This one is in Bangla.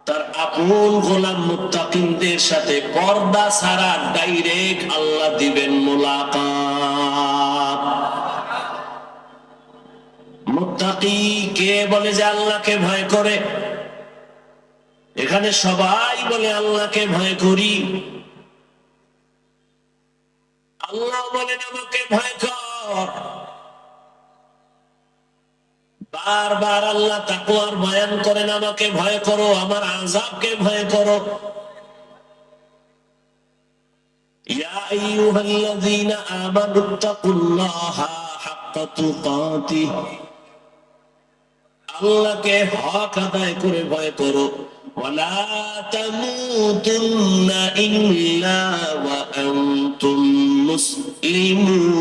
তার আপন গোলাম মুত্তাকিনদের সাথে পর্দা ছাড়া ডাইরেক্ট আল্লাহ দিবেন মুলাকাত। মুত্তাকি কে বলে যে আল্লাহকে ভয় করে? এখানে সবাই বলে আল্লাহকে ভয় করি। আল্লাহ বলেন আমাকে ভয় কর। বারবার আল্লাহ তাকওয়ার বয়ান করেন, আমাকে ভয় করো, আমার আযাবকে ভয় করো। ইয়া আইয়ুহাল্লাযীনা আমানুত্তাকুল্লাহা হাক্কা তুকাতিহ, আল্লাহকে হক আদায় করে ভয় করো। ওয়ালা তামুতুন্না ইল্লা ওয়া আনতুম মুসলিমুন,